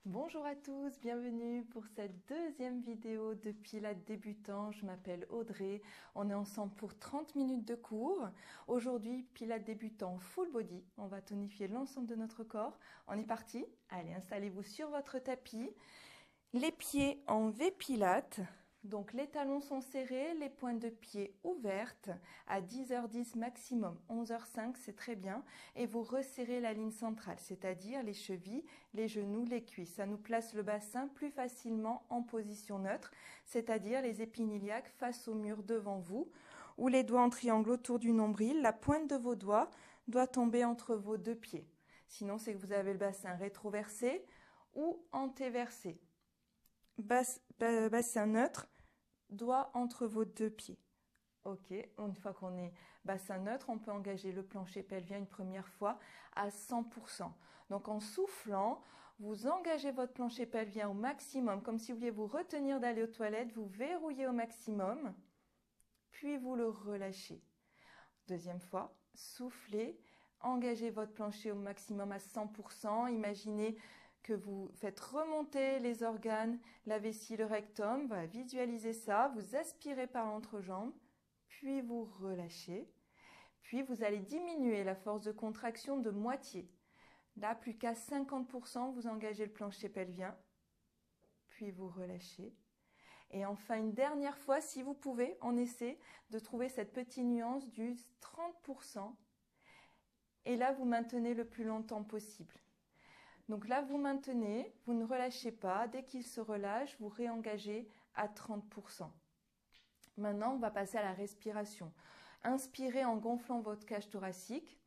Bonjour à tous, bienvenue pour cette deuxième vidéo de Pilates débutant. Je m'appelle Audrey, on est ensemble pour 30 minutes de cours. Aujourd'hui, Pilates débutant full body, on va tonifier l'ensemble de notre corps. On est parti, allez installez-vous sur votre tapis, les pieds en V Pilates. Donc les talons sont serrés, les pointes de pied ouvertes à 10h10 maximum, 11h05 c'est très bien. Et vous resserrez la ligne centrale, c'est-à-dire les chevilles, les genoux, les cuisses. Ça nous place le bassin plus facilement en position neutre, c'est-à-dire les épines iliaques face au mur devant vous, ou les doigts en triangle autour du nombril. La pointe de vos doigts doit tomber entre vos deux pieds. Sinon c'est que vous avez le bassin rétroversé ou antéversé. Bassin neutre, doigt entre vos deux pieds. Ok, une fois qu'on est bassin neutre, on peut engager le plancher pelvien une première fois à 100%. Donc en soufflant, vous engagez votre plancher pelvien au maximum, comme si vous vouliez vous retenir d'aller aux toilettes, vous verrouillez au maximum, puis vous le relâchez. Deuxième fois, soufflez, engagez votre plancher au maximum à 100%, imaginez que vous faites remonter les organes, la vessie, le rectum, voilà, visualisez ça, vous aspirez par l'entrejambe, puis vous relâchez, puis vous allez diminuer la force de contraction de moitié. Là, plus qu'à 50%, vous engagez le plancher pelvien, puis vous relâchez. Et enfin, une dernière fois, si vous pouvez, on essaie de trouver cette petite nuance du 30%. Et là, vous maintenez le plus longtemps possible. Donc là, vous maintenez, vous ne relâchez pas. Dès qu'il se relâche, vous réengagez à 30%. Maintenant, on va passer à la respiration. Inspirez en gonflant votre cage thoracique.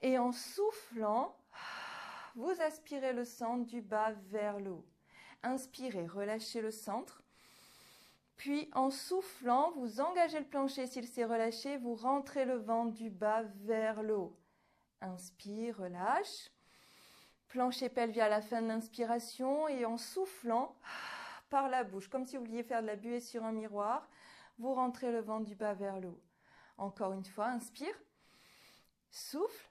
Et en soufflant, vous aspirez le centre du bas vers le haut. Inspirez, relâchez le centre. Puis en soufflant, vous engagez le plancher s'il s'est relâché, vous rentrez le ventre du bas vers le haut. Inspire, relâche. Plancher pelvien à la fin de l'inspiration et en soufflant par la bouche, comme si vous vouliez faire de la buée sur un miroir, vous rentrez le ventre du bas vers le haut. Encore une fois, inspire, souffle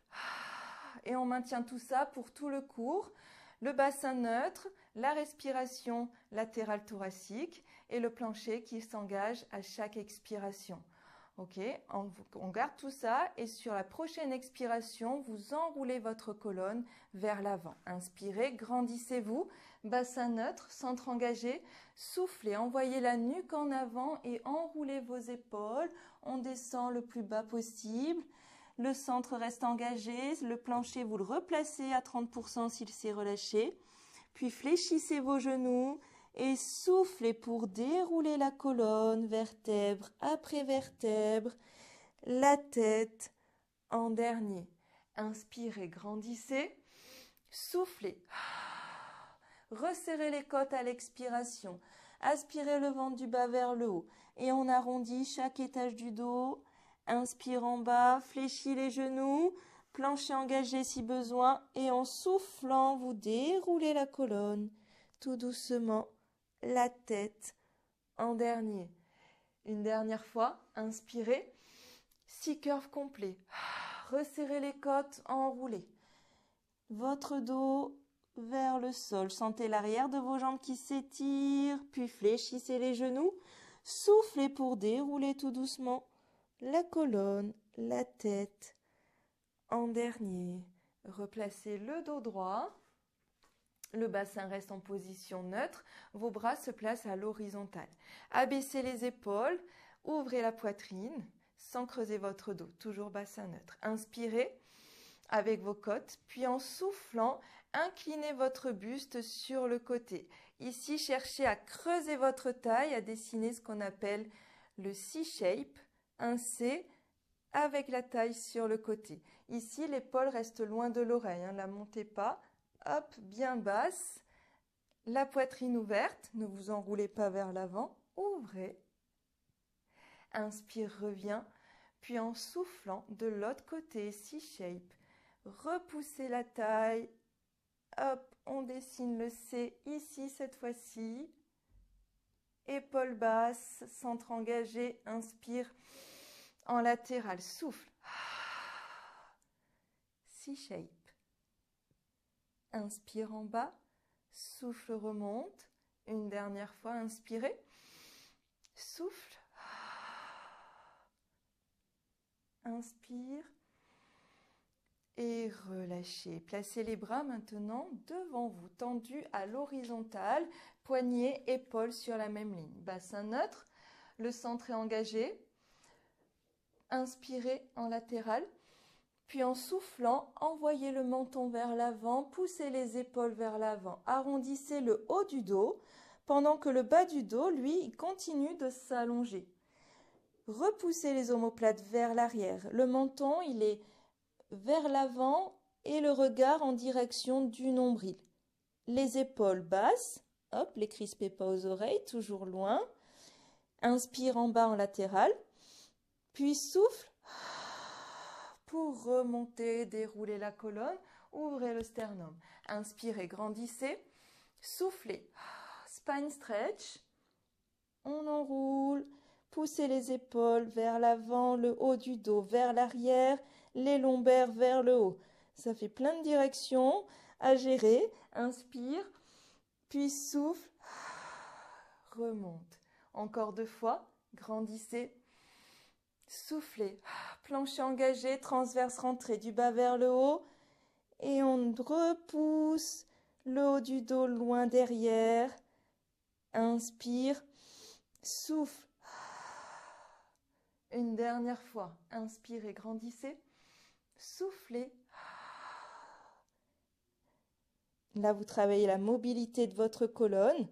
et on maintient tout ça pour tout le cours. Le bassin neutre, la respiration latérale thoracique et le plancher qui s'engage à chaque expiration. Ok, on garde tout ça et sur la prochaine expiration, vous enroulez votre colonne vers l'avant. Inspirez, grandissez-vous, bassin neutre, centre engagé, soufflez, envoyez la nuque en avant et enroulez vos épaules. On descend le plus bas possible. Le centre reste engagé, le plancher vous le replacez à 30% s'il s'est relâché. Puis fléchissez vos genoux et soufflez pour dérouler la colonne, vertèbre après vertèbre, la tête en dernier. Inspirez, grandissez, soufflez. Resserrez les côtes à l'expiration. Aspirez le ventre du bas vers le haut et on arrondit chaque étage du dos. Inspire en bas, fléchis les genoux, plancher engagé si besoin et en soufflant, vous déroulez la colonne tout doucement, la tête en dernier. Une dernière fois, inspirez, 6 curves complets. Resserrez les côtes, enroulez. Votre dos vers le sol. Sentez l'arrière de vos jambes qui s'étire, puis fléchissez les genoux. Soufflez pour dérouler tout doucement la colonne, la tête. En dernier, replacez le dos droit. Le bassin reste en position neutre. Vos bras se placent à l'horizontale. Abaissez les épaules, ouvrez la poitrine sans creuser votre dos. Toujours bassin neutre. Inspirez avec vos côtes, puis en soufflant, inclinez votre buste sur le côté. Ici, cherchez à creuser votre taille, à dessiner ce qu'on appelle le C-shape, un C avec la taille sur le côté. Ici, l'épaule reste loin de l'oreille, ne la montez pas. Hop, bien basse, la poitrine ouverte, ne vous enroulez pas vers l'avant, ouvrez. Inspire, reviens, puis en soufflant de l'autre côté, C-shape, repoussez la taille, hop, on dessine le C ici cette fois-ci, épaule basse, centre engagé, inspire en latéral, souffle, C-shape, inspire en bas, souffle, remonte. Une dernière fois, inspirez. Souffle. Inspire. Et relâchez. Placez les bras maintenant devant vous, tendus à l'horizontale, poignets, épaules sur la même ligne. Bassin neutre, le centre est engagé. Inspirez en latéral, puis en soufflant, envoyez le menton vers l'avant, poussez les épaules vers l'avant, arrondissez le haut du dos, pendant que le bas du dos, lui, il continue de s'allonger. Repoussez les omoplates vers l'arrière. Le menton, il est vers l'avant et le regard en direction du nombril. Les épaules basses, hop, les crispez pas aux oreilles, toujours loin. Inspire en bas en latéral, puis souffle pour remonter, dérouler la colonne, ouvrez le sternum. Inspirez, grandissez, soufflez, spine stretch, on enroule, poussez les épaules vers l'avant, le haut du dos vers l'arrière, les lombaires vers le haut. Ça fait plein de directions à gérer. Inspire, puis souffle, remonte. Encore 2 fois, grandissez, soufflez. Plancher engagé, transverse rentrée du bas vers le haut. Et on repousse le haut du dos loin derrière. Inspire, souffle. Une dernière fois, inspirez, grandissez. Soufflez. Là, vous travaillez la mobilité de votre colonne.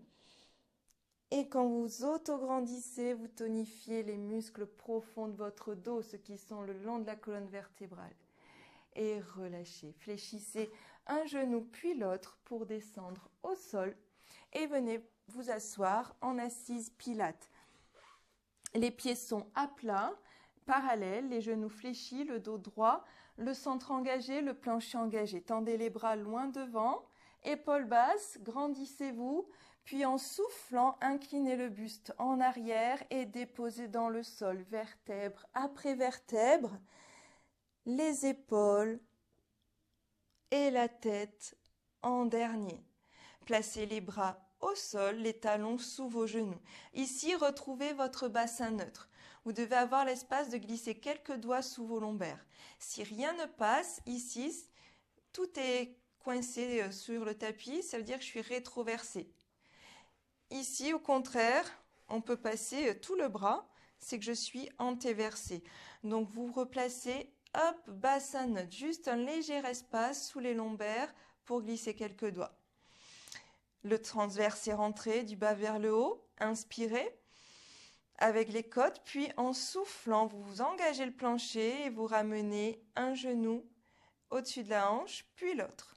Et quand vous autograndissez, vous tonifiez les muscles profonds de votre dos, ceux qui sont le long de la colonne vertébrale. Et relâchez. Fléchissez un genou puis l'autre pour descendre au sol. Et venez vous asseoir en assise pilate. Les pieds sont à plat, parallèles, les genoux fléchis, le dos droit, le centre engagé, le plancher engagé. Tendez les bras loin devant, épaules basses, grandissez-vous, puis en soufflant, inclinez le buste en arrière et déposez dans le sol, vertèbre après vertèbre, les épaules et la tête en dernier. Placez les bras au sol, les talons sous vos genoux. Ici, retrouvez votre bassin neutre. Vous devez avoir l'espace de glisser quelques doigts sous vos lombaires. Si rien ne passe, ici, tout est coincé sur le tapis, ça veut dire que je suis rétroversée. Ici, au contraire, on peut passer tout le bras, c'est que je suis antéversée. Donc, vous replacez, hop, bassin neutre, juste un léger espace sous les lombaires pour glisser quelques doigts. Le transverse est rentré du bas vers le haut. Inspirez avec les côtes, puis en soufflant, vous engagez le plancher et vous ramenez un genou au-dessus de la hanche, puis l'autre.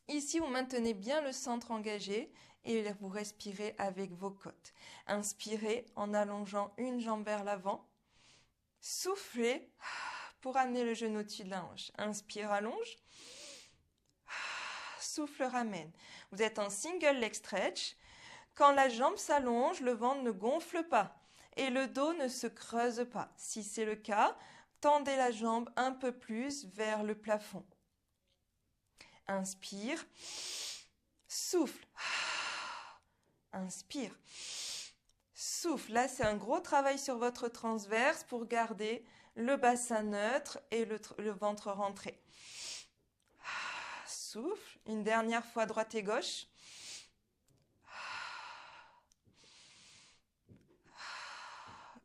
Ici, vous maintenez bien le centre engagé et vous respirez avec vos côtes. Inspirez en allongeant une jambe vers l'avant. Soufflez pour amener le genou au-dessus de la hanche. Inspire, allonge. Souffle, ramène. Vous êtes en single leg stretch. Quand la jambe s'allonge, le ventre ne gonfle pas et le dos ne se creuse pas. Si c'est le cas, tendez la jambe un peu plus vers le plafond. Inspire, souffle. Inspire, souffle. Là, c'est un gros travail sur votre transverse pour garder le bassin neutre et le ventre rentré. Souffle. Une dernière fois, droite et gauche.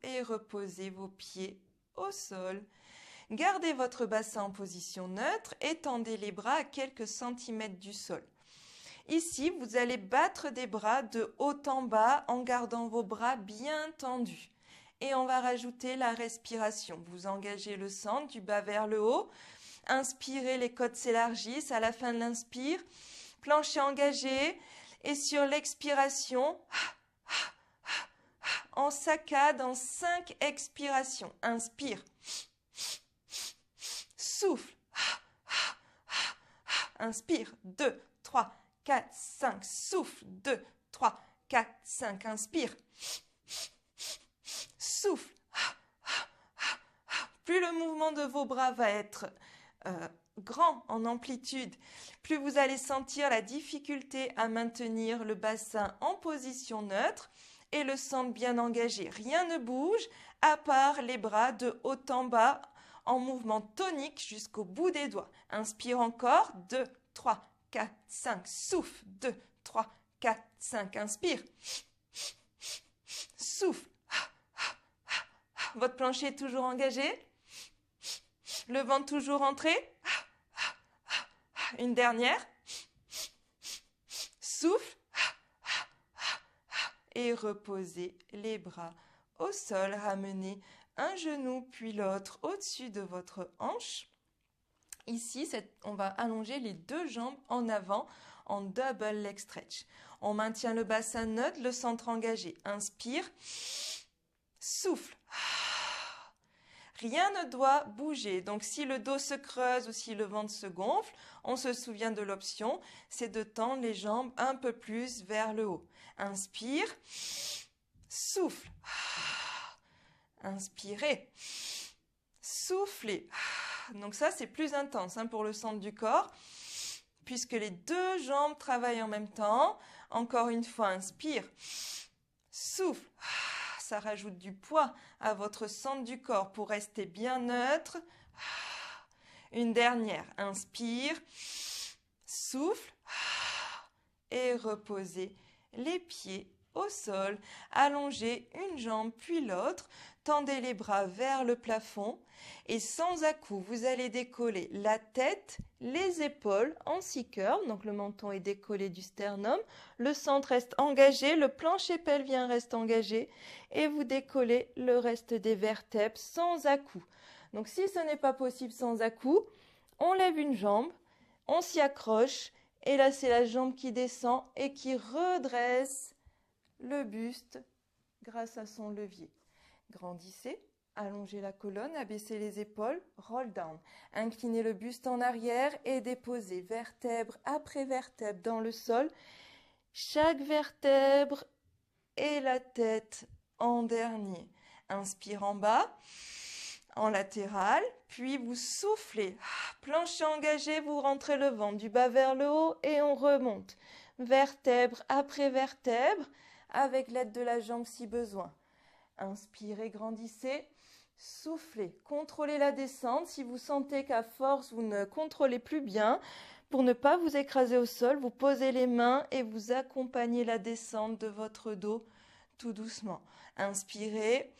Et reposez vos pieds au sol. Gardez votre bassin en position neutre et tendez les bras à quelques centimètres du sol. Ici, vous allez battre des bras de haut en bas en gardant vos bras bien tendus. Et on va rajouter la respiration. Vous engagez le centre du bas vers le haut. Inspirez, les côtes s'élargissent. À la fin de l'inspire, plancher engagé. Et sur l'expiration, en saccade en 5 expirations. Inspire. Souffle. Inspire. 2, 3, 4, 5. Souffle. 2, 3, 4, 5. Inspire. Souffle. Plus le mouvement de vos bras va être grand en amplitude, plus vous allez sentir la difficulté à maintenir le bassin en position neutre et le centre bien engagé. Rien ne bouge à part les bras de haut en bas en mouvement tonique jusqu'au bout des doigts. Inspire encore, 2, 3, 4, 5, souffle, 2, 3, 4, 5, inspire, souffle. Votre plancher est toujours engagé, le ventre toujours entré. Une dernière, souffle et reposez les bras au sol, ramenez un genou puis l'autre au-dessus de votre hanche. Ici, on va allonger les deux jambes en avant en double leg stretch. On maintient le bassin neutre, le centre engagé. Inspire, souffle. Rien ne doit bouger. Donc, si le dos se creuse ou si le ventre se gonfle, on se souvient de l'option, c'est de tendre les jambes un peu plus vers le haut. Inspire, souffle. Inspirez, soufflez. Donc ça, c'est plus intense pour le centre du corps, puisque les deux jambes travaillent en même temps. Encore une fois, inspire, souffle. Ça rajoute du poids à votre centre du corps pour rester bien neutre. Une dernière, inspire, souffle et reposez les pieds au sol. Allongez une jambe puis l'autre. Tendez les bras vers le plafond et sans à-coups, vous allez décoller la tête, les épaules en 6 curves. Donc le menton est décollé du sternum, le centre reste engagé, le plancher pelvien reste engagé et vous décollez le reste des vertèbres sans à-coups. Donc si ce n'est pas possible sans à-coups, on lève une jambe, on s'y accroche et là c'est la jambe qui descend et qui redresse le buste grâce à son levier. Grandissez, allongez la colonne, abaissez les épaules, roll down. Inclinez le buste en arrière et déposez vertèbre après vertèbre dans le sol. Chaque vertèbre et la tête en dernier. Inspire en bas, en latéral, puis vous soufflez. Plancher engagé, vous rentrez le ventre du bas vers le haut et on remonte. Vertèbre après vertèbre, avec l'aide de la jambe si besoin. Inspirez, grandissez, soufflez, contrôlez la descente. Si vous sentez qu'à force, vous ne contrôlez plus bien, pour ne pas vous écraser au sol, vous posez les mains et vous accompagnez la descente de votre dos tout doucement. Inspirez,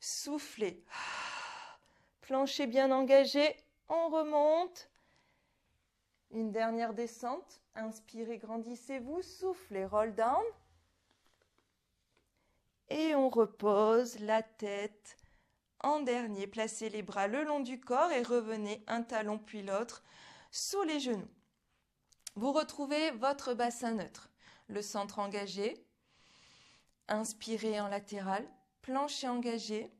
soufflez, plancher bien engagé, on remonte. Une dernière descente, inspirez, grandissez-vous, soufflez, roll down. Et on repose la tête en dernier. Placez les bras le long du corps et revenez un talon puis l'autre sous les genoux. Vous retrouvez votre bassin neutre, le centre engagé. Inspirez en latéral, plancher engagé.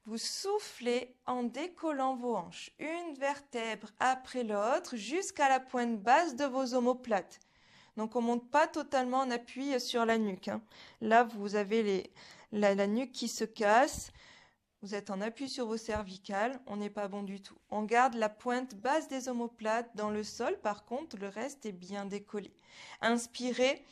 Vous soufflez en décollant vos hanches, une vertèbre après l'autre jusqu'à la pointe basse de vos omoplates. Donc, on ne monte pas totalement en appui sur la nuque. Là, vous avez la nuque qui se casse. Vous êtes en appui sur vos cervicales. On n'est pas bon du tout. On garde la pointe basse des omoplates dans le sol. Par contre, le reste est bien décollé. Inspirez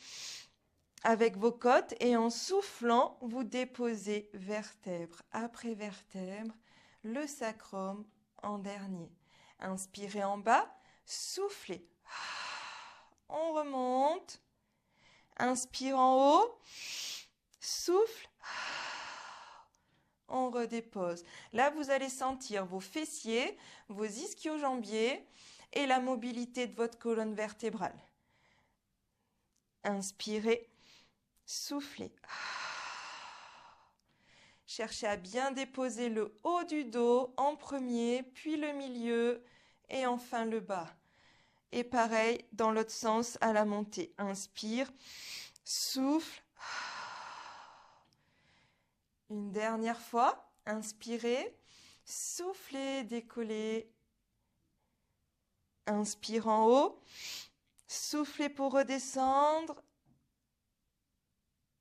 avec vos côtes et en soufflant, vous déposez vertèbre après vertèbre, le sacrum en dernier. Inspirez en bas, soufflez. On remonte, inspire en haut, souffle, on redépose. Là, vous allez sentir vos fessiers, vos ischio-jambiers et la mobilité de votre colonne vertébrale. Inspirez, soufflez. Cherchez à bien déposer le haut du dos en premier, puis le milieu et enfin le bas. Et pareil, dans l'autre sens, à la montée. Inspire, souffle. Une dernière fois, inspirez, soufflez, décollez. Inspire en haut, soufflez pour redescendre.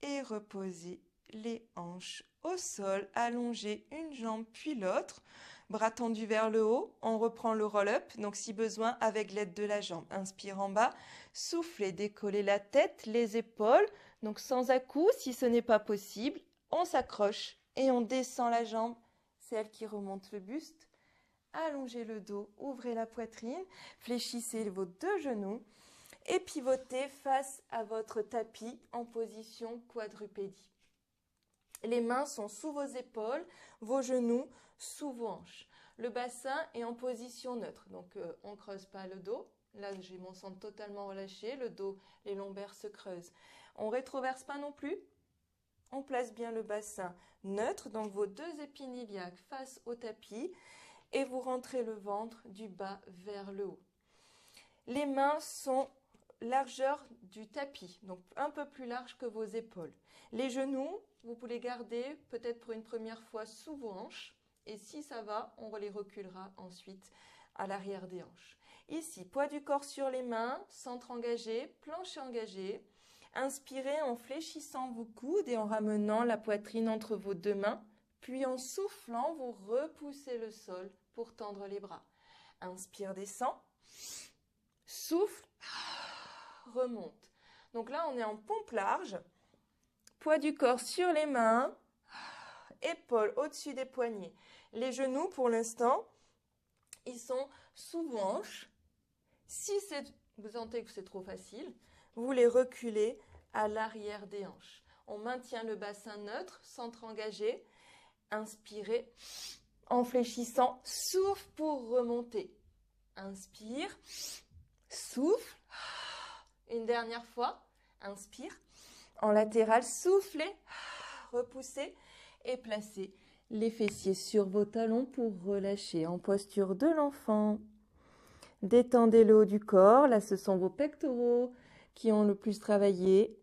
Et reposez les hanches au sol, allongez une jambe puis l'autre. bras tendus vers le haut, on reprend le roll-up, donc si besoin avec l'aide de la jambe. Inspire en bas, soufflez, décollez la tête, les épaules, donc sans à-coups si ce n'est pas possible, on s'accroche et on descend la jambe, c'est elle qui remonte le buste. Allongez le dos, ouvrez la poitrine, fléchissez vos deux genoux et pivotez face à votre tapis en position quadrupédie. Les mains sont sous vos épaules, vos genoux sous vos hanches. Le bassin est en position neutre, donc on ne creuse pas le dos. Là, j'ai mon centre totalement relâché, le dos, les lombaires se creusent. On ne rétroverse pas non plus. On place bien le bassin neutre, donc vos deux épines iliaques face au tapis et vous rentrez le ventre du bas vers le haut. Les mains sont largeur du tapis, donc un peu plus large que vos épaules. Les genoux, vous pouvez les garder peut-être pour une première fois sous vos hanches et si ça va, on les reculera ensuite à l'arrière des hanches. Ici, poids du corps sur les mains, centre engagé, plancher engagé. Inspirez en fléchissant vos coudes et en ramenant la poitrine entre vos deux mains. Puis en soufflant, vous repoussez le sol pour tendre les bras. Inspire, descend. Souffle, remonte. Donc là, on est en pompe large. Poids du corps sur les mains. Épaules au-dessus des poignets. Les genoux, pour l'instant, ils sont sous vos hanches. Si vous sentez que c'est trop facile, vous les reculez à l'arrière des hanches. On maintient le bassin neutre, centre engagé. Inspirez en fléchissant, souffle pour remonter. Inspire, souffle. Une dernière fois, inspire. En latéral, soufflez, repoussez et placez les fessiers sur vos talons pour relâcher en posture de l'enfant. Détendez le haut du corps, là ce sont vos pectoraux qui ont le plus travaillé.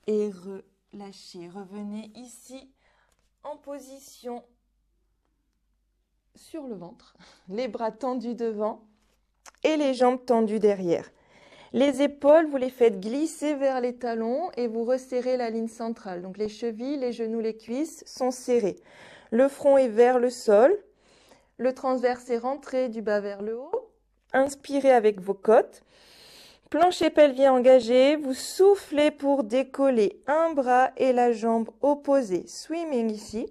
Et relâchez, revenez ici en position sur le ventre, les bras tendus devant et les jambes tendues derrière. Les épaules, vous les faites glisser vers les talons et vous resserrez la ligne centrale. Donc les chevilles, les genoux, les cuisses sont serrés. Le front est vers le sol. Le transverse est rentré du bas vers le haut. Inspirez avec vos côtes. Plancher pelvien engagé. Vous soufflez pour décoller un bras et la jambe opposée. Swimming ici.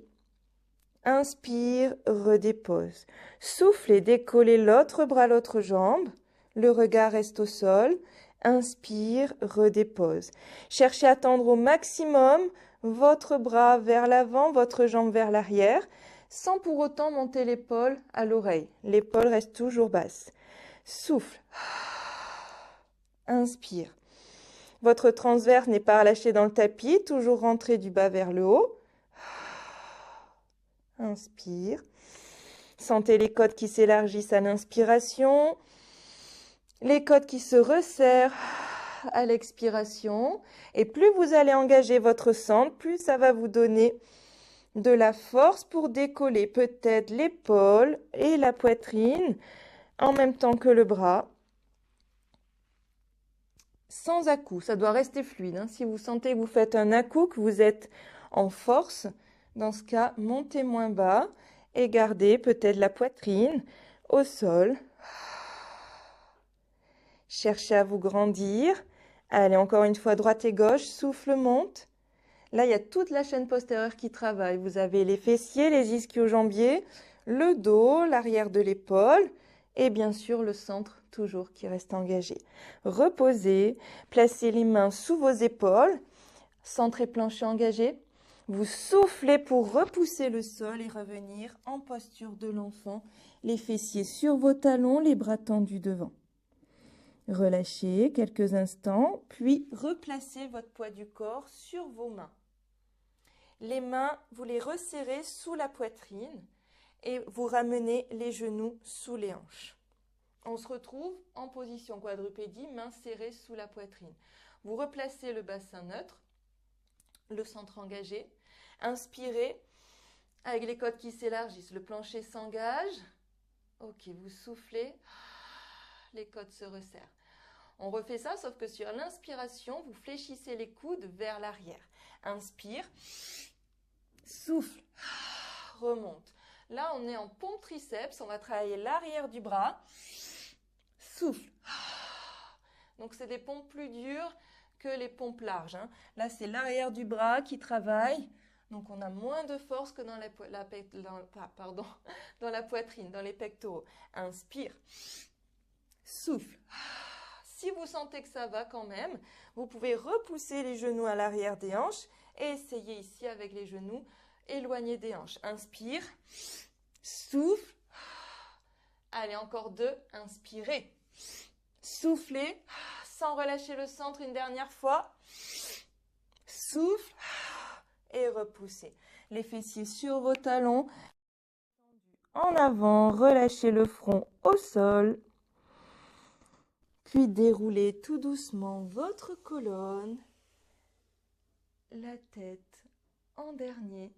Inspire, redépose. Soufflez, décollez l'autre bras, l'autre jambe. Le regard reste au sol. Inspire, redépose. Cherchez à tendre au maximum votre bras vers l'avant, votre jambe vers l'arrière, sans pour autant monter l'épaule à l'oreille. L'épaule reste toujours basse. Souffle. Inspire. Votre transverse n'est pas relâché dans le tapis, toujours rentré du bas vers le haut. Inspire. Sentez les côtes qui s'élargissent à l'inspiration. Les côtes qui se resserrent à l'expiration. Et plus vous allez engager votre centre, plus ça va vous donner de la force pour décoller peut-être l'épaule et la poitrine en même temps que le bras. Sans à-coups, ça doit rester fluide. Si vous sentez que vous faites un à-coup, que vous êtes en force, dans ce cas, montez moins bas et gardez peut-être la poitrine au sol. Cherchez à vous grandir. Allez, encore une fois, droite et gauche, souffle, monte. Là, il y a toute la chaîne postérieure qui travaille. Vous avez les fessiers, les ischio-jambiers, le dos, l'arrière de l'épaule et bien sûr le centre toujours qui reste engagé. Reposez, placez les mains sous vos épaules, centre et plancher engagé. Vous soufflez pour repousser le sol et revenir en posture de l'enfant, les fessiers sur vos talons, les bras tendus devant. Relâchez quelques instants, puis replacez votre poids du corps sur vos mains. Les mains, vous les resserrez sous la poitrine et vous ramenez les genoux sous les hanches. On se retrouve en position quadrupédie, mains serrées sous la poitrine. Vous replacez le bassin neutre, le centre engagé. Inspirez avec les côtes qui s'élargissent, le plancher s'engage. Ok, vous soufflez, les côtes se resserrent. On refait ça, sauf que sur l'inspiration, vous fléchissez les coudes vers l'arrière. Inspire, souffle, remonte. Là, on est en pompe triceps. On va travailler l'arrière du bras. Souffle. Donc, c'est des pompes plus dures que les pompes larges, hein. Là, c'est l'arrière du bras qui travaille. Donc, on a moins de force que dans dans la poitrine, dans les pectoraux. Inspire. Souffle. Si vous sentez que ça va quand même, vous pouvez repousser les genoux à l'arrière des hanches et essayer ici avec les genoux éloignés des hanches. Inspire. Souffle. Allez, encore 2. Inspirez. Soufflez sans relâcher le centre une dernière fois. Souffle et repoussez. Les fessiers sur vos talons. En avant, relâchez le front au sol. Puis déroulez tout doucement votre colonne. La tête en dernier.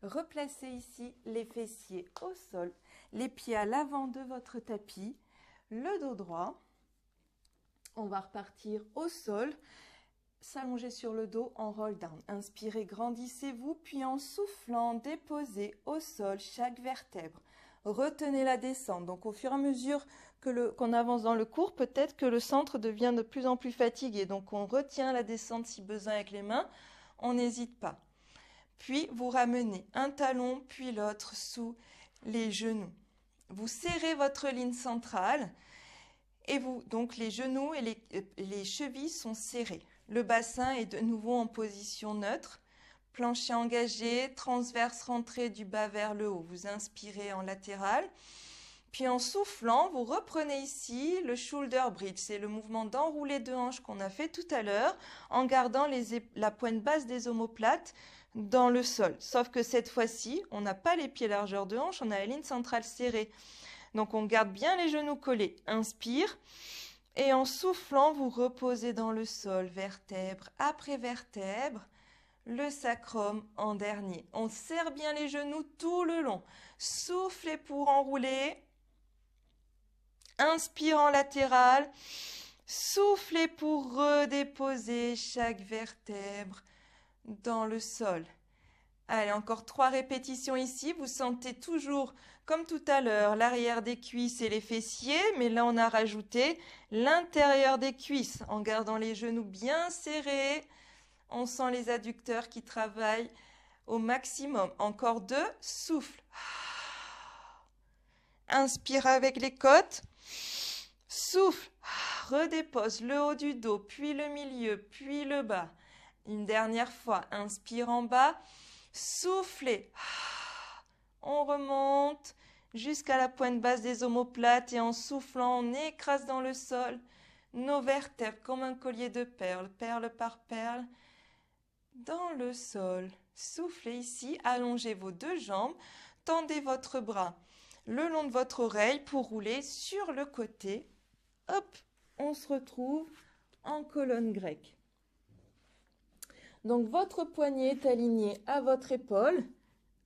Replacez ici les fessiers au sol. Les pieds à l'avant de votre tapis. Le dos droit. On va repartir au sol, s'allonger sur le dos en roll down. Inspirez, grandissez-vous, puis en soufflant, déposez au sol chaque vertèbre. Retenez la descente. Donc au fur et à mesure qu'on avance dans le cours, peut-être que le centre devient de plus en plus fatigué. Donc on retient la descente si besoin avec les mains, on n'hésite pas. Puis vous ramenez un talon, puis l'autre sous les genoux. Vous serrez votre ligne centrale. Et donc les genoux et les chevilles sont serrés. Le bassin est de nouveau en position neutre. Plancher engagé, transverse rentrée du bas vers le haut. Vous inspirez en latéral. Puis en soufflant, vous reprenez ici le shoulder bridge. C'est le mouvement d'enrouler de hanches qu'on a fait tout à l'heure en gardant la pointe basse des omoplates dans le sol. Sauf que cette fois-ci, on n'a pas les pieds largeur de hanche, on a la ligne centrale serrée. Donc, on garde bien les genoux collés. Inspire. Et en soufflant, vous reposez dans le sol, vertèbre après vertèbre, le sacrum en dernier. On serre bien les genoux tout le long. Soufflez pour enrouler. Inspire en latéral. Soufflez pour redéposer chaque vertèbre dans le sol. Allez, encore 3 répétitions ici. Vous sentez toujours, comme tout à l'heure, l'arrière des cuisses et les fessiers. Mais là, on a rajouté l'intérieur des cuisses en gardant les genoux bien serrés. On sent les adducteurs qui travaillent au maximum. Encore 2. Souffle. Inspire avec les côtes. Souffle. Redépose le haut du dos, puis le milieu, puis le bas. Une dernière fois. Inspire en bas. Soufflez. On remonte jusqu'à la pointe basse des omoplates et en soufflant, on écrase dans le sol nos vertèbres comme un collier de perles, perle par perle, dans le sol. Soufflez ici, allongez vos 2 jambes, tendez votre bras le long de votre oreille pour rouler sur le côté. Hop, on se retrouve en colonne grecque. Donc, votre poignet est aligné à votre épaule,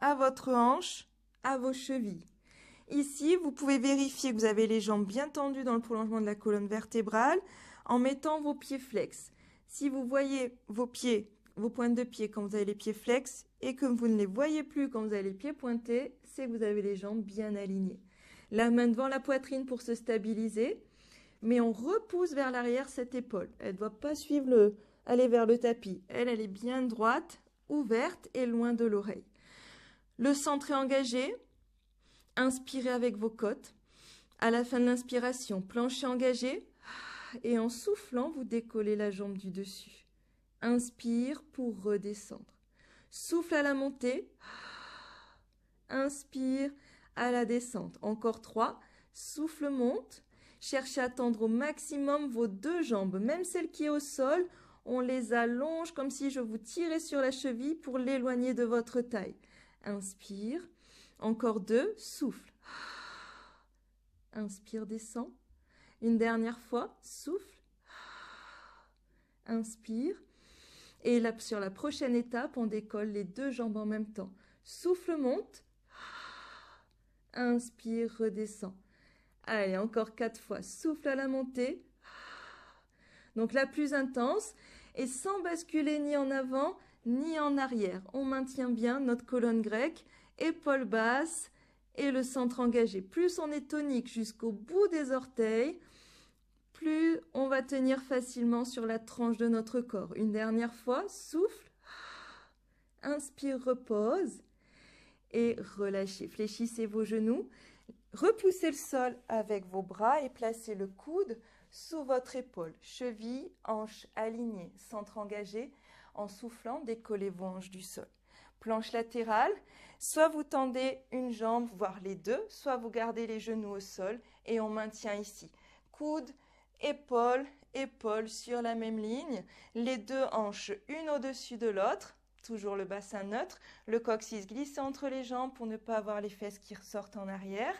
à votre hanche, à vos chevilles. Ici, vous pouvez vérifier que vous avez les jambes bien tendues dans le prolongement de la colonne vertébrale en mettant vos pieds flex. Si vous voyez vos pieds, vos pointes de pied quand vous avez les pieds flex et que vous ne les voyez plus quand vous avez les pieds pointés, c'est que vous avez les jambes bien alignées. La main devant la poitrine pour se stabiliser, mais on repousse vers l'arrière cette épaule. Elle ne doit pas suivre aller vers le tapis. Elle est bien droite, ouverte et loin de l'oreille. Le centre est engagé. Inspirez avec vos côtes. À la fin de l'inspiration, plancher engagé. Et en soufflant, vous décollez la jambe du dessus. Inspire pour redescendre. Souffle à la montée. Inspire à la descente. Encore 3. Souffle monte. Cherchez à tendre au maximum vos 2 jambes. Même celle qui est au sol, on les allonge comme si je vous tirais sur la cheville pour l'éloigner de votre taille. Inspire. Encore 2. Souffle. Inspire, descend. Une dernière fois. Souffle. Inspire. Et là, sur la prochaine étape, on décolle les 2 jambes en même temps. Souffle, monte. Inspire, redescend. Allez, encore 4 fois. Souffle à la montée. Donc la plus intense. Et sans basculer ni en avant, ni en arrière. On maintient bien notre colonne grecque. Épaules basses et le centre engagé. Plus on est tonique jusqu'au bout des orteils, plus on va tenir facilement sur la tranche de notre corps. Une dernière fois, souffle, inspire, repose et relâchez. Fléchissez vos genoux, repoussez le sol avec vos bras et placez le coude sous votre épaule. Cheville, hanche alignée, centre engagé. En soufflant, décollez vos hanches du sol. Planche latérale, soit vous tendez une jambe, voire les deux, soit vous gardez les genoux au sol et on maintient ici. Coude, épaule, épaule sur la même ligne, les deux hanches une au-dessus de l'autre, toujours le bassin neutre, le coccyx glissé entre les jambes pour ne pas avoir les fesses qui ressortent en arrière.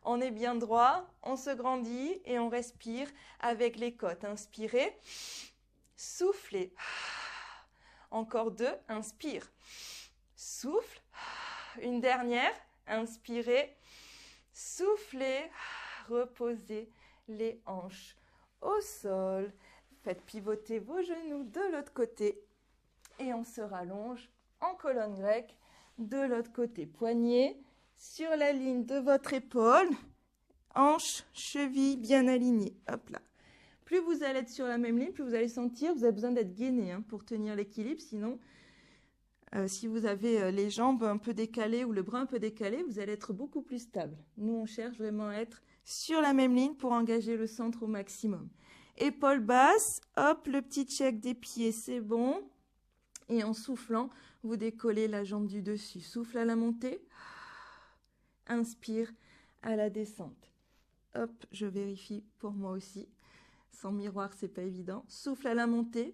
On est bien droit, on se grandit et on respire avec les côtes. Inspirez, soufflez. Encore deux, inspire, souffle. Une dernière, inspirez, soufflez, reposez les hanches au sol. Faites pivoter vos genoux de l'autre côté et on se rallonge en colonne grecque de l'autre côté. Poignets sur la ligne de votre épaule, hanches, chevilles bien alignées. Hop là. Plus vous allez être sur la même ligne, plus vous allez sentir, vous avez besoin d'être gainé pour tenir l'équilibre. Sinon, si vous avez les jambes un peu décalées ou le bras un peu décalé, vous allez être beaucoup plus stable. Nous, on cherche vraiment à être sur la même ligne pour engager le centre au maximum. Épaules basses, hop, le petit check des pieds, c'est bon. Et en soufflant, vous décollez la jambe du dessus. Souffle à la montée, inspire à la descente. Hop, je vérifie pour moi aussi. Sans miroir, c'est pas évident. Souffle à la montée.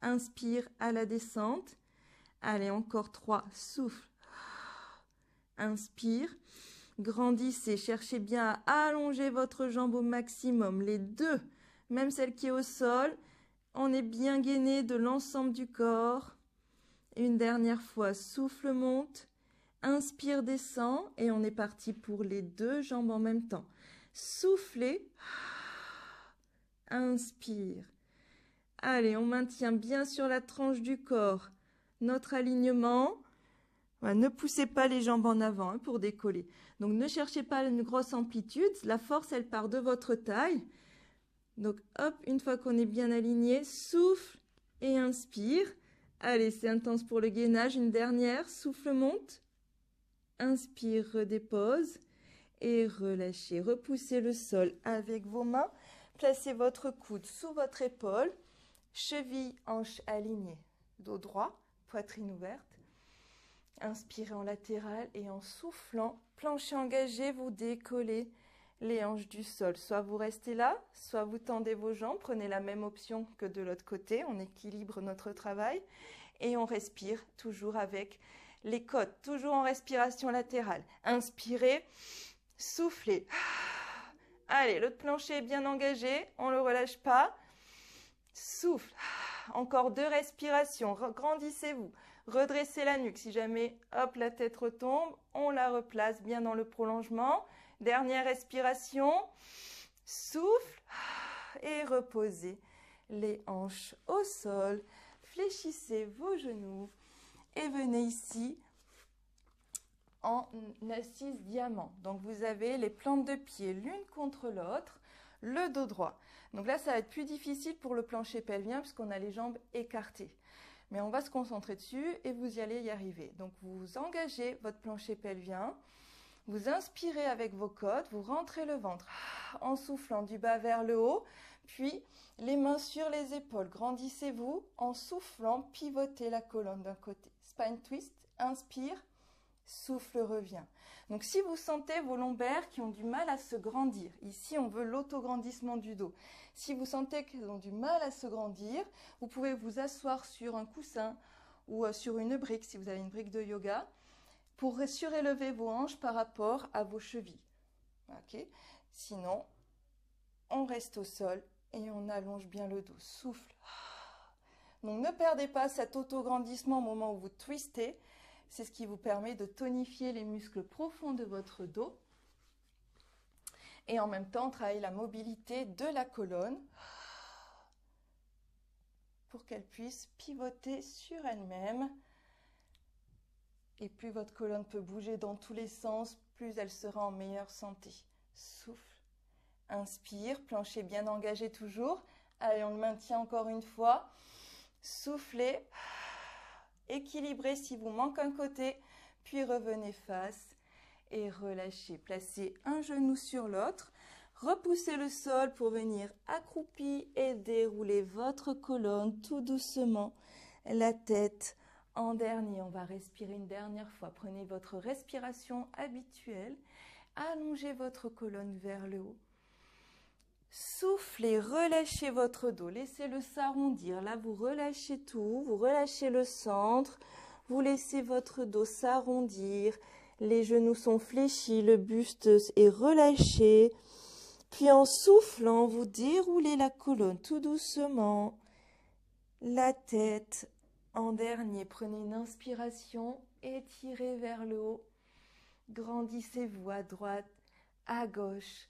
Inspire à la descente. Allez, encore 3. Souffle. Inspire. Grandissez. Cherchez bien à allonger votre jambe au maximum. Les deux, même celle qui est au sol. On est bien gainé de l'ensemble du corps. Une dernière fois. Souffle, monte. Inspire, descend. Et on est parti pour les deux jambes en même temps. Soufflez. Inspire. Allez, on maintient bien sur la tranche du corps notre alignement. Voilà, ne poussez pas les jambes en avant pour décoller. Donc, ne cherchez pas une grosse amplitude. La force, elle part de votre taille. Donc, hop, une fois qu'on est bien aligné, souffle et inspire. Allez, c'est intense pour le gainage. Une dernière, souffle, monte. Inspire, redépose et relâchez. Repoussez le sol avec vos mains. Placez votre coude sous votre épaule, cheville, hanche alignée, dos droit, poitrine ouverte. Inspirez en latéral et en soufflant, plancher engagé, vous décollez les hanches du sol. Soit vous restez là, soit vous tendez vos jambes, prenez la même option que de l'autre côté, on équilibre notre travail et on respire toujours avec les côtes, toujours en respiration latérale. Inspirez, soufflez. Allez, le plancher est bien engagé, on ne le relâche pas. Souffle. Encore 2 respirations. Grandissez-vous. Redressez la nuque. Si jamais, hop, la tête retombe, on la replace bien dans le prolongement. Dernière respiration. Souffle. Et reposez les hanches au sol. Fléchissez vos genoux. Et venez ici en assise diamant. Donc, vous avez les plantes de pied l'une contre l'autre, le dos droit. Donc là, ça va être plus difficile pour le plancher pelvien puisqu'on a les jambes écartées. Mais on va se concentrer dessus et vous y allez y arriver. Donc, vous engagez votre plancher pelvien, vous inspirez avec vos côtes, vous rentrez le ventre en soufflant du bas vers le haut, puis les mains sur les épaules. Grandissez-vous en soufflant, pivotez la colonne d'un côté. Spine twist, inspire. Souffle revient. Donc, si vous sentez vos lombaires qui ont du mal à se grandir, ici, on veut l'autograndissement du dos. Si vous sentez qu'ils ont du mal à se grandir, vous pouvez vous asseoir sur un coussin ou sur une brique, si vous avez une brique de yoga, pour surélever vos hanches par rapport à vos chevilles. Okay. Sinon, on reste au sol et on allonge bien le dos. Souffle. Donc, ne perdez pas cet autograndissement au moment où vous twistez. C'est ce qui vous permet de tonifier les muscles profonds de votre dos et en même temps travailler la mobilité de la colonne pour qu'elle puisse pivoter sur elle-même Et plus votre colonne peut bouger dans tous les sens, plus elle sera en meilleure santé. Souffle. Inspire, plancher bien engagé toujours. Allez, on le maintient encore une fois. Soufflez. Équilibrez si vous manque un côté. Puis revenez face et relâchez. Placez un genou sur l'autre. Repoussez le sol pour venir accroupi et dérouler votre colonne tout doucement. La tête en dernier. On va respirer une dernière fois. Prenez votre respiration habituelle. Allongez votre colonne vers le haut. Soufflez, relâchez votre dos. Laissez-le s'arrondir. Là, vous relâchez tout. Vous relâchez le centre. Vous laissez votre dos s'arrondir. Les genoux sont fléchis. Le buste est relâché. Puis en soufflant, vous déroulez la colonne tout doucement. La tête en dernier. Prenez une inspiration, étirez vers le haut. Grandissez-vous à droite, à gauche.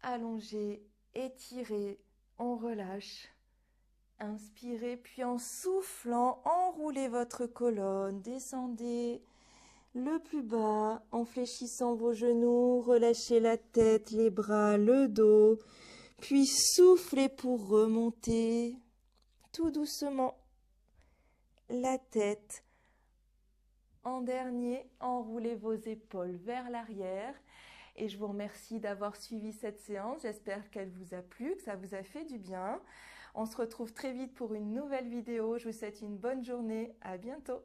Allongez, étirez, on relâche. Inspirez, puis en soufflant, enroulez votre colonne. Descendez le plus bas en fléchissant vos genoux, relâchez la tête, les bras, le dos, puis soufflez pour remonter tout doucement la tête. En dernier, enroulez vos épaules vers l'arrière et je vous remercie d'avoir suivi cette séance. J'espère qu'elle vous a plu, que ça vous a fait du bien. On se retrouve très vite pour une nouvelle vidéo. Je vous souhaite une bonne journée. À bientôt.